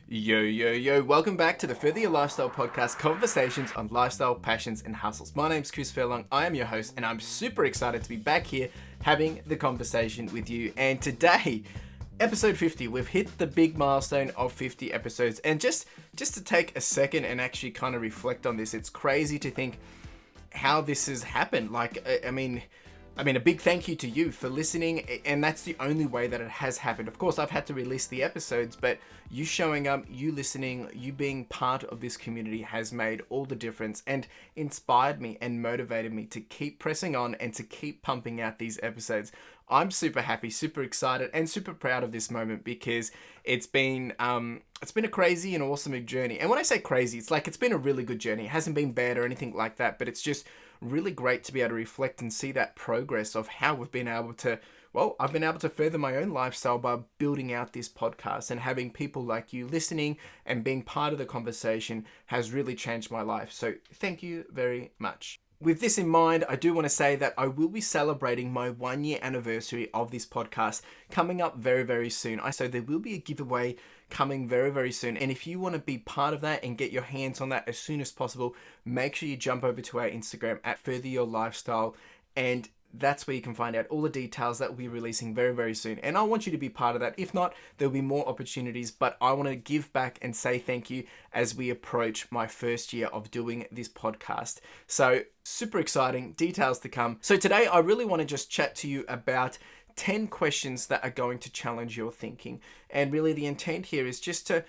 Yo, yo, yo, welcome back to the Further Your Lifestyle podcast, conversations on lifestyle, passions, and hustles. My name's Chris Furlong, I am your host, and I'm super excited to be back here having the conversation with you. And today, episode 50, we've hit the big milestone of 50 episodes. And just to take a second and actually kind of reflect on this, it's crazy to think how this has happened. I mean, a big thank you to you for listening, and that's the only way that it has happened. Of course, I've had to release the episodes, but you showing up, you listening, you being part of this community has made all the difference and inspired me and motivated me to keep pressing on and to keep pumping out these episodes. I'm super happy, super excited, and super proud of this moment because it's been a crazy and awesome journey. And when I say crazy, it's been a really good journey. It hasn't been bad or anything like that, but it's just really great to be able to reflect and see that progress of how we've been able to, I've been able to further my own lifestyle by building out this podcast, and having people like you listening and being part of the conversation has really changed my life. So thank you very much. With this in mind, I do want to say that I will be celebrating my 1 year anniversary of this podcast coming up very, very soon. So there will be a giveaway coming very, very soon. And if you want to be part of that and get your hands on that as soon as possible, make sure you jump over to our Instagram at Further Your Lifestyle, and that's where you can find out all the details that we'll be releasing very, very soon. And I want you to be part of that. If not, there'll be more opportunities, but I want to give back and say thank you as we approach my first year of doing this podcast. So super exciting, details to come. So today I really want to just chat to you about 10 questions that are going to challenge your thinking. And really the intent here is just to,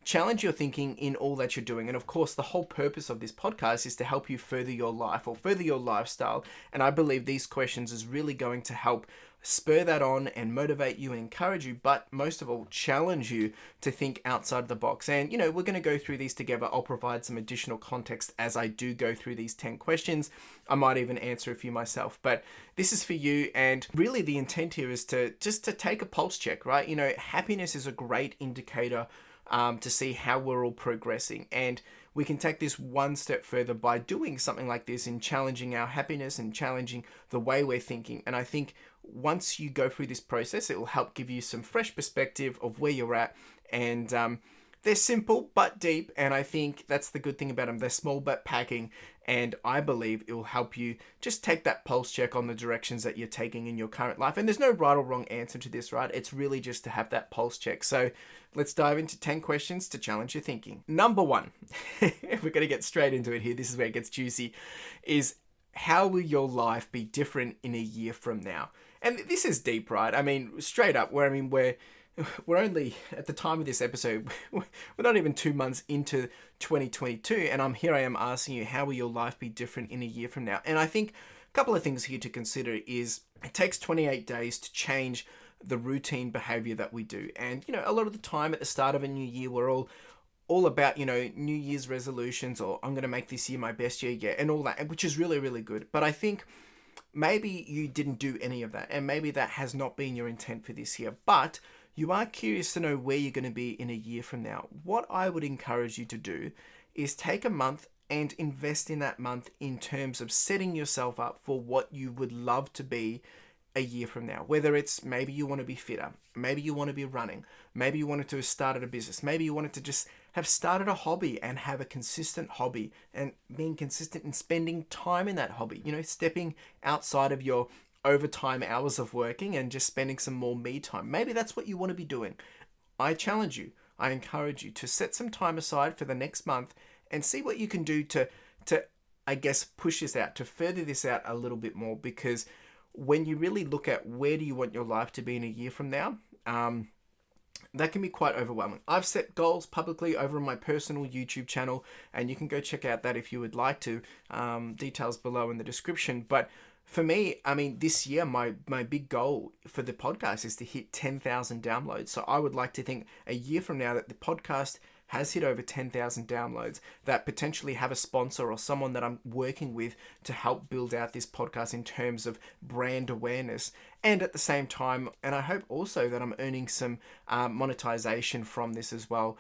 challenge your thinking in all that you're doing. And of course, the whole purpose of this podcast is to help you further your life or further your lifestyle. And I believe these questions is really going to help spur that on and motivate you and encourage you, but most of all, challenge you to think outside the box. And, we're going to go through these together. I'll provide some additional context as I do go through these 10 questions. I might even answer a few myself, but this is for you. And really the intent here is to take a pulse check, right? Happiness is a great indicator to see how we're all progressing. And we can take this one step further by doing something like this and challenging our happiness and challenging the way we're thinking. And I think once you go through this process, it will help give you some fresh perspective of where you're at. And they're simple but deep, and I think that's the good thing about them. They're small but packing, and I believe it will help you just take that pulse check on the directions that you're taking in your current life. And there's no right or wrong answer to this, right? It's really just to have that pulse check. So let's dive into 10 questions to challenge your thinking. Number one, if we're going to get straight into it here, this is where it gets juicy, is how will your life be different in a year from now? And this is deep, right? I mean, straight up, we're only, at the time of this episode, we're not even 2 months into 2022, and I am asking you, how will your life be different in a year from now? And I think a couple of things here to consider is it takes 28 days to change the routine behavior that we do. And, a lot of the time at the start of a new year, we're all about, New Year's resolutions, or I'm going to make this year my best year yet, and all that, which is really, really good. But I think maybe you didn't do any of that, and maybe that has not been your intent for this year, but you are curious to know where you're going to be in a year from now. What I would encourage you to do is take a month and invest in that month in terms of setting yourself up for what you would love to be a year from now. Whether it's maybe you want to be fitter, maybe you want to be running, maybe you wanted to have started a business, maybe you wanted to just have started a hobby and have a consistent hobby and being consistent in spending time in that hobby, stepping outside of your overtime hours of working and just spending some more me time. Maybe that's what you want to be doing. I challenge you, I encourage you to set some time aside for the next month and see what you can do to I guess push this out, to further this out a little bit more, because when you really look at where do you want your life to be in a year from now, that can be quite overwhelming. I've set goals publicly over on my personal YouTube channel, and you can go check out that if you would like to. Details below in the description. But for me, I mean, this year, my big goal for the podcast is to hit 10,000 downloads. So I would like to think a year from now that the podcast has hit over 10,000 downloads, that potentially have a sponsor or someone that I'm working with to help build out this podcast in terms of brand awareness. And at the same time, and I hope also that I'm earning some monetization from this as well.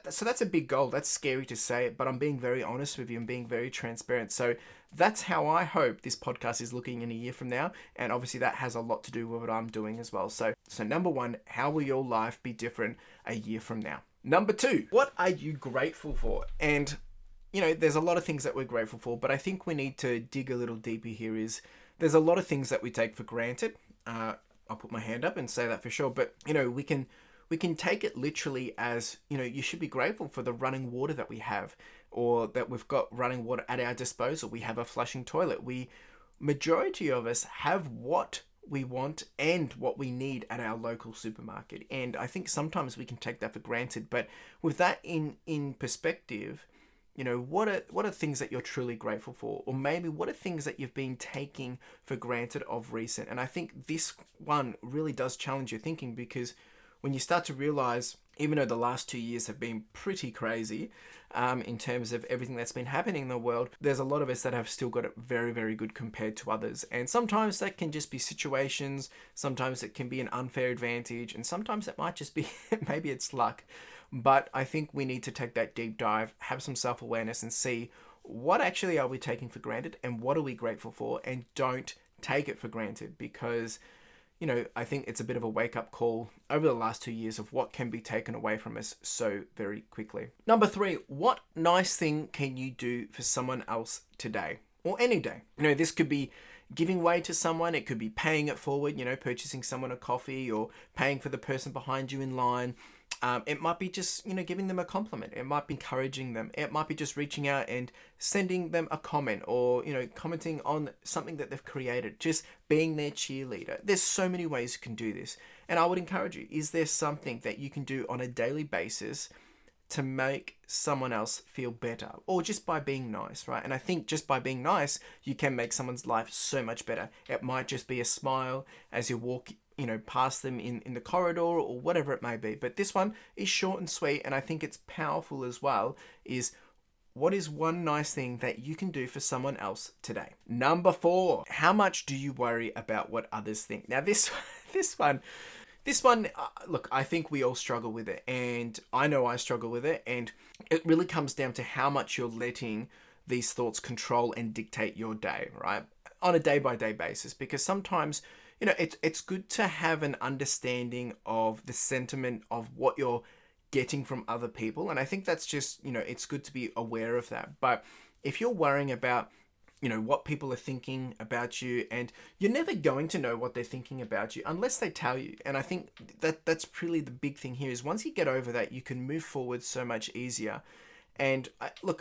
So that's a big goal. That's scary to say it, but I'm being very honest with you and being very transparent. So that's how I hope this podcast is looking in a year from now. And obviously that has a lot to do with what I'm doing as well. So number one, how will your life be different a year from now? Number two, what are you grateful for? And, there's a lot of things that we're grateful for, but I think we need to dig a little deeper here is there's a lot of things that we take for granted. I'll put my hand up and say that for sure. But, we can take it literally as, you should be grateful for the running water that we have, or that we've got running water at our disposal. We have a flushing toilet. Majority of us have what we want and what we need at our local supermarket. And I think sometimes we can take that for granted. But with that in perspective, what are things that you're truly grateful for? Or maybe what are things that you've been taking for granted of recent? And I think this one really does challenge your thinking, because when you start to realize, even though the last 2 years have been pretty crazy in terms of everything that's been happening in the world, there's a lot of us that have still got it very, very good compared to others. And sometimes that can just be situations, sometimes it can be an unfair advantage, and sometimes it might just be, maybe it's luck. But I think we need to take that deep dive, have some self-awareness, and see what actually are we taking for granted and what are we grateful for, and don't take it for granted, because I think it's a bit of a wake-up call over the last 2 years of what can be taken away from us so very quickly. Number three, what nice thing can you do for someone else today or any day? This could be giving way to someone. It could be paying it forward, purchasing someone a coffee or paying for the person behind you in line. It might be just, giving them a compliment. It might be encouraging them. It might be just reaching out and sending them a comment, or, commenting on something that they've created, just being their cheerleader. There's so many ways you can do this. And I would encourage you, is there something that you can do on a daily basis to make someone else feel better, or just by being nice, right? And I think just by being nice, you can make someone's life so much better. It might just be a smile as you walk past them in the corridor, or whatever it may be. But this one is short and sweet, and I think it's powerful as well, is what is one nice thing that you can do for someone else today? Number four, how much do you worry about what others think? Now this one, look, I think we all struggle with it, and I know I struggle with it, and it really comes down to how much you're letting these thoughts control and dictate your day, right? On a day-by-day basis, because sometimes it's good to have an understanding of the sentiment of what you're getting from other people. And I think that's just, it's good to be aware of that. But if you're worrying about, what people are thinking about you, and you're never going to know what they're thinking about you unless they tell you. And I think that's really the big thing here, is once you get over that, you can move forward so much easier. And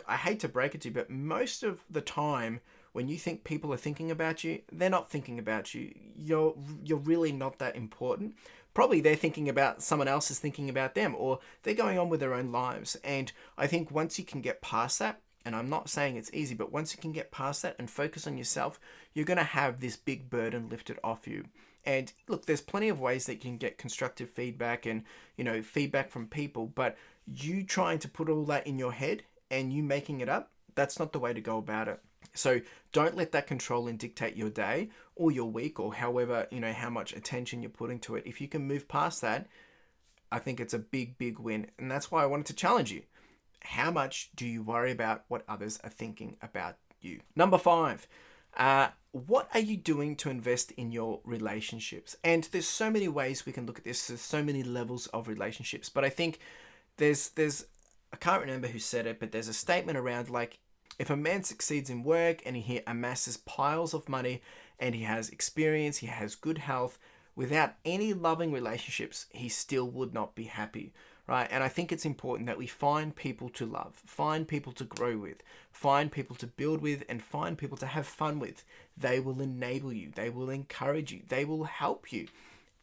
I hate to break it to you, but most of the time, when you think people are thinking about you, they're not thinking about you. You're really not that important. Probably they're thinking about someone else is thinking about them, or they're going on with their own lives. And I think once you can get past that, and I'm not saying it's easy, but once you can get past that and focus on yourself, you're going to have this big burden lifted off you. And look, there's plenty of ways that you can get constructive feedback and, feedback from people, but you trying to put all that in your head and you making it up, that's not the way to go about it. So don't let that control and dictate your day or your week, or however, how much attention you're putting to it. If you can move past that, I think it's a big, big win. And that's why I wanted to challenge you. How much do you worry about what others are thinking about you? Number five, what are you doing to invest in your relationships? And there's so many ways we can look at this. There's so many levels of relationships, but I think there's I can't remember who said it, but there's a statement around like, if a man succeeds in work and he amasses piles of money and he has experience, he has good health, without any loving relationships, he still would not be happy, right? And I think it's important that we find people to love, find people to grow with, find people to build with, and find people to have fun with. They will enable you. They will encourage you. They will help you.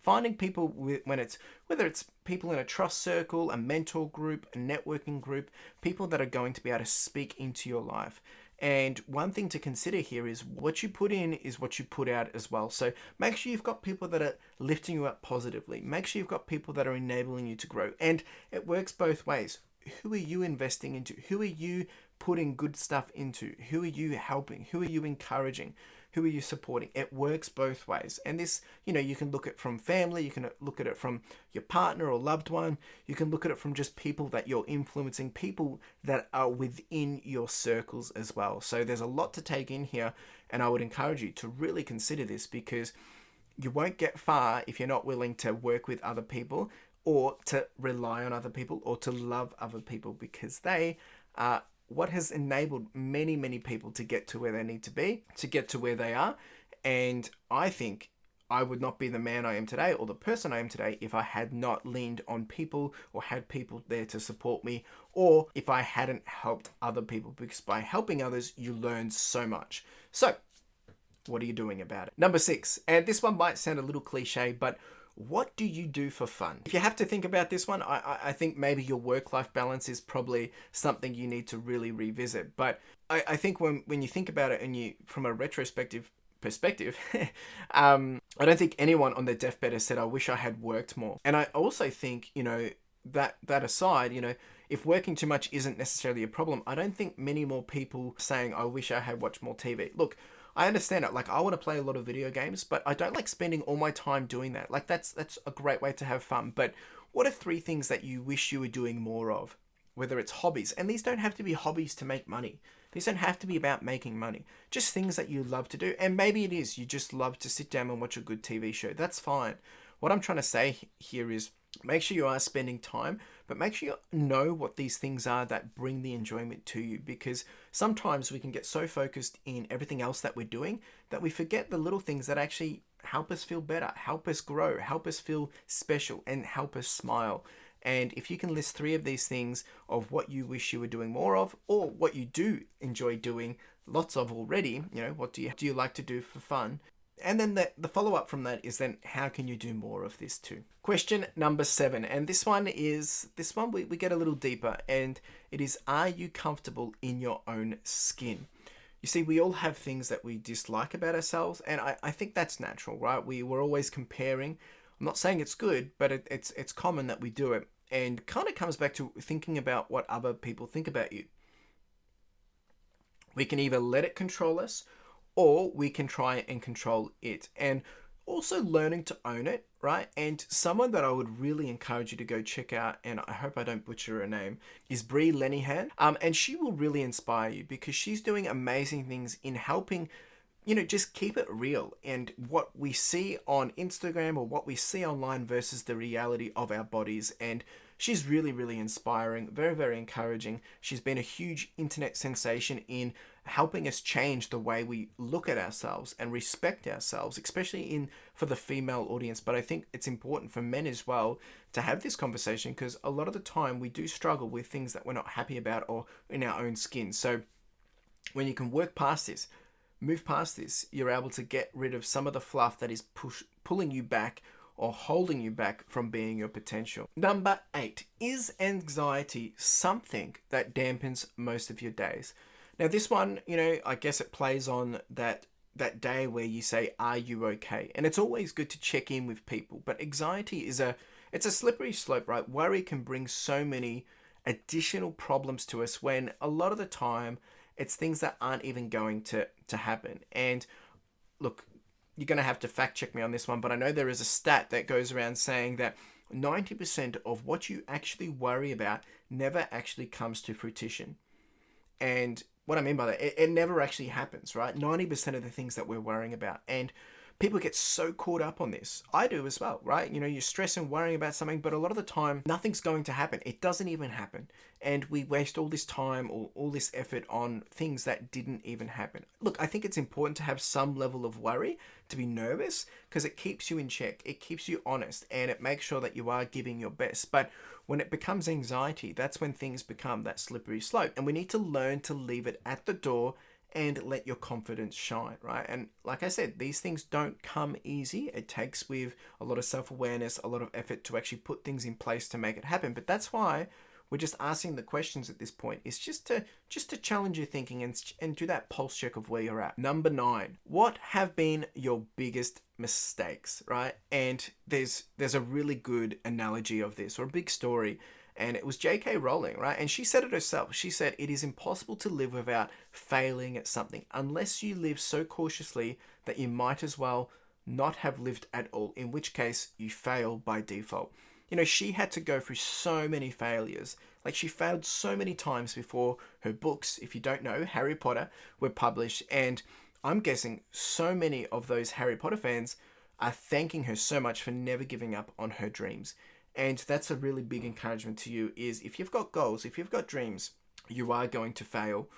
Finding people whether it's people in a trust circle, a mentor group, a networking group, people that are going to be able to speak into your life. And one thing to consider here is what you put in is what you put out as well. So make sure you've got people that are lifting you up positively. Make sure you've got people that are enabling you to grow. And it works both ways. Who are you investing into? Who are you putting good stuff into? Who are you helping? Who are you encouraging? Who are you supporting? It works both ways. And this, you can look at it from family, you can look at it from your partner or loved one, you can look at it from just people that you're influencing, people that are within your circles as well. So there's a lot to take in here, and I would encourage you to really consider this, because you won't get far if you're not willing to work with other people or to rely on other people or to love other people, because they are what has enabled many, many people to get to where they need to be, to get to where they are. And I think I would not be the man I am today or the person I am today if I had not leaned on people or had people there to support me, or if I hadn't helped other people, because by helping others, you learn so much. So, what are you doing about it? Number 6, and this one might sound a little cliche, but what do you do for fun? If you have to think about this one, I think maybe your work-life balance is probably something you need to really revisit. But I think when you think about it and you, from a retrospective perspective, I don't think anyone on their deathbed has said, I wish I had worked more. And I also think, that aside, if working too much isn't necessarily a problem, I don't think many more people saying, I wish I had watched more TV. Look, I understand it. Like, I want to play a lot of video games, but I don't like spending all my time doing that. Like, that's a great way to have fun. But what are 3 things that you wish you were doing more of? Whether it's hobbies, and these don't have to be hobbies to make money. These don't have to be about making money. Just things that you love to do. And maybe it is, you just love to sit down and watch a good TV show. That's fine. What I'm trying to say here is, make sure you are spending time, but make sure you know what these things are that bring the enjoyment to you, because sometimes we can get so focused in everything else that we're doing that we forget the little things that actually help us feel better, help us grow, help us feel special, and help us smile. And if you can list 3 of these things of what you wish you were doing more of, or what you do enjoy doing lots of already, what do you like to do for fun? And then the follow-up from that is then, how can you do more of this too? Question number 7, and this one we get a little deeper, and it is, are you comfortable in your own skin? You see, we all have things that we dislike about ourselves, and I think that's natural, right? We're always comparing. I'm not saying it's good, but it's common that we do it, and kind of comes back to thinking about what other people think about you. We can either let it control us, or we can try and control it. And also learning to own it, right? And someone that I would really encourage you to go check out, and I hope I don't butcher her name, is breeelenehan. And she will really inspire you, because she's doing amazing things in helping, just keep it real. And what we see on Instagram or what we see online versus the reality of our bodies. And she's really, really inspiring, very, very encouraging. She's been a huge internet sensation in helping us change the way we look at ourselves and respect ourselves, especially for the female audience. But I think it's important for men as well to have this conversation, because a lot of the time we do struggle with things that we're not happy about or in our own skin. So when you can work past this, move past this, you're able to get rid of some of the fluff that is pulling you back or holding you back from being your potential. Number 8, is anxiety something that dampens most of your days? Now this one, I guess it plays on that day where you say, are you okay? And it's always good to check in with people, but anxiety it's a slippery slope, right? Worry can bring so many additional problems to us, when a lot of the time it's things that aren't even going to happen. And look, you're going to have to fact check me on this one, but I know there is a stat that goes around saying that 90% of what you actually worry about never actually comes to fruition. And what I mean by that, it never actually happens, right? 90% of the things that we're worrying about. And people get so caught up on this. I do as well, right? You're stressing, worrying about something, but a lot of the time, nothing's going to happen. It doesn't even happen. And we waste all this time or all this effort on things that didn't even happen. Look, I think it's important to have some level of worry, to be nervous, because it keeps you in check. It keeps you honest, and it makes sure that you are giving your best. But when it becomes anxiety, that's when things become that slippery slope. And we need to learn to leave it at the door and let your confidence shine, right? And like I said, these things don't come easy. It takes with a lot of self-awareness, a lot of effort to actually put things in place to make it happen. But that's why we're just asking the questions at this point. It's just to challenge your thinking and do that pulse check of where you're at. Number 9, what have been your biggest mistakes, right? And there's a really good analogy of this, or a big story. And it was J.K. Rowling, right? And she said it herself. She said, it is impossible to live without failing at something, unless you live so cautiously that you might as well not have lived at all, in which case you fail by default. She had to go through so many failures. Like, she failed so many times before her books, if you don't know, Harry Potter, were published. And I'm guessing so many of those Harry Potter fans are thanking her so much for never giving up on her dreams. And that's a really big encouragement to you is if you've got goals, if you've got dreams, you are going to fail.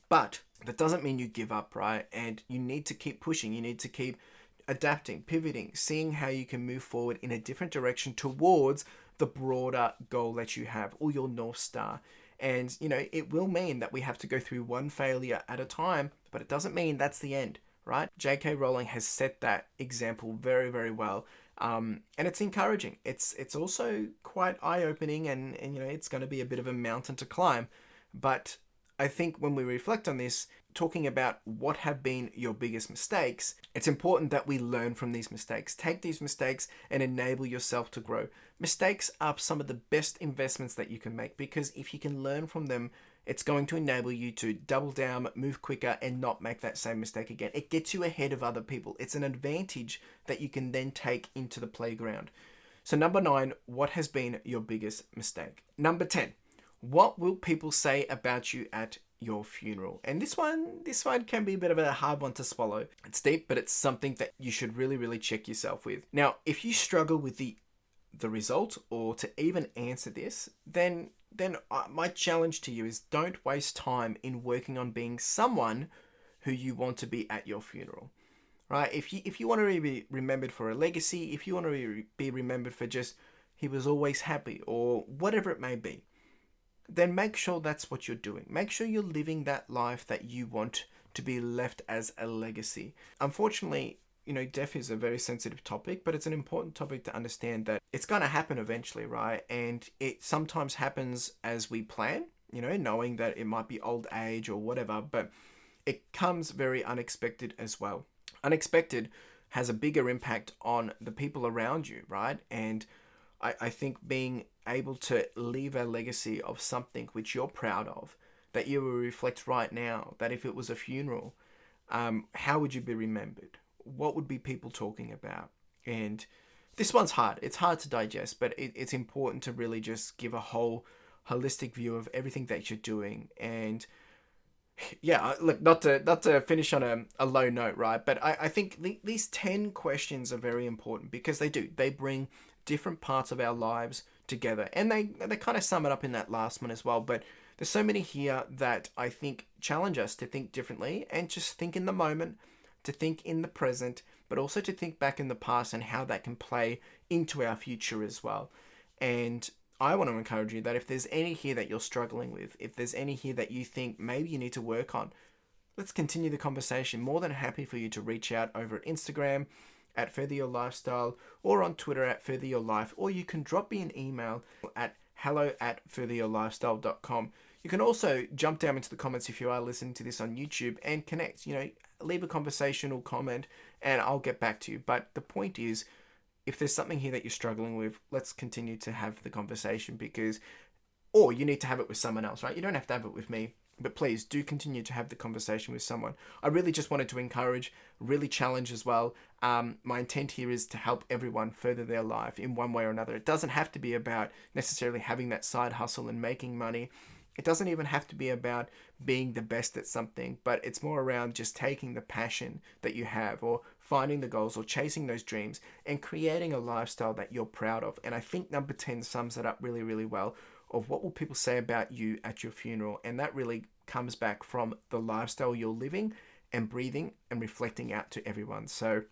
But that doesn't mean you give up, right? And you need to keep pushing. You need to keep adapting, pivoting, seeing how you can move forward in a different direction towards the broader goal that you have or your North Star. And, it will mean that we have to go through one failure at a time, but it doesn't mean that's the end, right? J.K. Rowling has set that example very, very well. And it's encouraging. It's also quite eye-opening and it's going to be a bit of a mountain to climb. But I think when we reflect on this, talking about what have been your biggest mistakes, it's important that we learn from these mistakes. Take these mistakes and enable yourself to grow. Mistakes are some of the best investments that you can make because if you can learn from them, it's going to enable you to double down, move quicker, and not make that same mistake again. It gets you ahead of other people. It's an advantage that you can then take into the playground. So number 9, what has been your biggest mistake? Number 10, what will people say about you at your funeral? And this one can be a bit of a hard one to swallow. It's deep, but it's something that you should really, really check yourself with. Now, if you struggle with the result or to even answer this, then my challenge to you is don't waste time in working on being someone who you want to be at your funeral, right? If you want to be remembered for a legacy, if you want to be remembered for just he was always happy or whatever it may be, then make sure that's what you're doing. Make sure you're living that life that you want to be left as a legacy. Unfortunately, death is a very sensitive topic, but it's an important topic to understand that it's going to happen eventually, right? And it sometimes happens as we plan, knowing that it might be old age or whatever, but it comes very unexpected as well. Unexpected has a bigger impact on the people around you, right? And I think being able to leave a legacy of something which you're proud of, that you will reflect right now, that if it was a funeral, how would you be remembered? What would be people talking about? And this one's hard. It's hard to digest, but it's important to really just give a whole holistic view of everything that you're doing. And yeah, look, not to finish on a low note, right? But I think these 10 questions are very important because they bring different parts of our lives together. And they kind of sum it up in that last one as well. But there's so many here that I think challenge us to think differently and just think in the moment, to think in the present, but also to think back in the past and how that can play into our future as well. And I want to encourage you that if there's any here that you're struggling with, if there's any here that you think maybe you need to work on, let's continue the conversation. More than happy for you to reach out over at Instagram at Further Your Lifestyle or on Twitter at Further Your Life, or you can drop me an email at hello@furtheryourlifestyle.com. You can also jump down into the comments if you are listening to this on YouTube and connect, leave a conversational comment and I'll get back to you. But the point is, if there's something here that you're struggling with, let's continue to have the conversation or you need to have it with someone else, right? You don't have to have it with me, but please do continue to have the conversation with someone. I really just wanted to encourage, really challenge as well. My intent here is to help everyone further their life in one way or another. It doesn't have to be about necessarily having that side hustle and making money. It doesn't even have to be about being the best at something, but it's more around just taking the passion that you have or finding the goals or chasing those dreams and creating a lifestyle that you're proud of. And I think number 10 sums it up really, really well of what will people say about you at your funeral. And that really comes back from the lifestyle you're living and breathing and reflecting out to everyone. So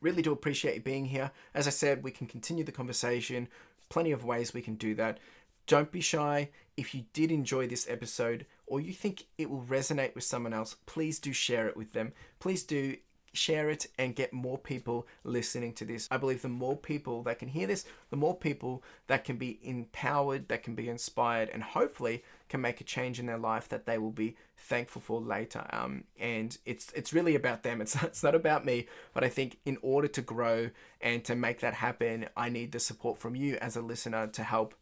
really do appreciate you being here. As I said, we can continue the conversation. Plenty of ways we can do that. Don't be shy. If you did enjoy this episode or you think it will resonate with someone else, please do share it with them. Please do share it and get more people listening to this. I believe the more people that can hear this, the more people that can be empowered, that can be inspired, and hopefully can make a change in their life that they will be thankful for later. And it's really about them. It's not about me. But I think in order to grow and to make that happen, I need the support from you as a listener to help,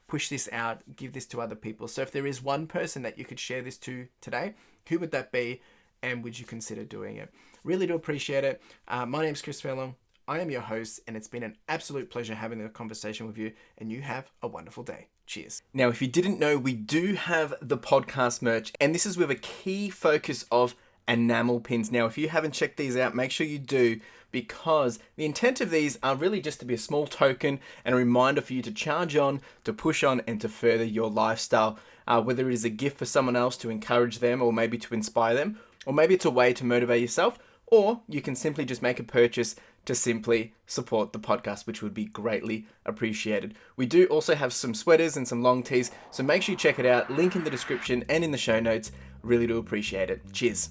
push this out, give this to other people. So if there is one person that you could share this to today, who would that be? And would you consider doing it? Really do appreciate it. My name's Chris Furlong. I am your host, and it's been an absolute pleasure having a conversation with you, and you have a wonderful day. Cheers. Now, if you didn't know, we do have the podcast merch, and this is with a key focus of enamel pins. Now, if you haven't checked these out, make sure you do, because the intent of these are really just to be a small token and a reminder for you to charge on, to push on, and to further your lifestyle. Whether it is a gift for someone else to encourage them, or maybe to inspire them, or maybe it's a way to motivate yourself, or you can simply just make a purchase to simply support the podcast, which would be greatly appreciated. We do also have some sweaters and some long tees, so make sure you check it out. Link in the description and in the show notes. Really do appreciate it. Cheers.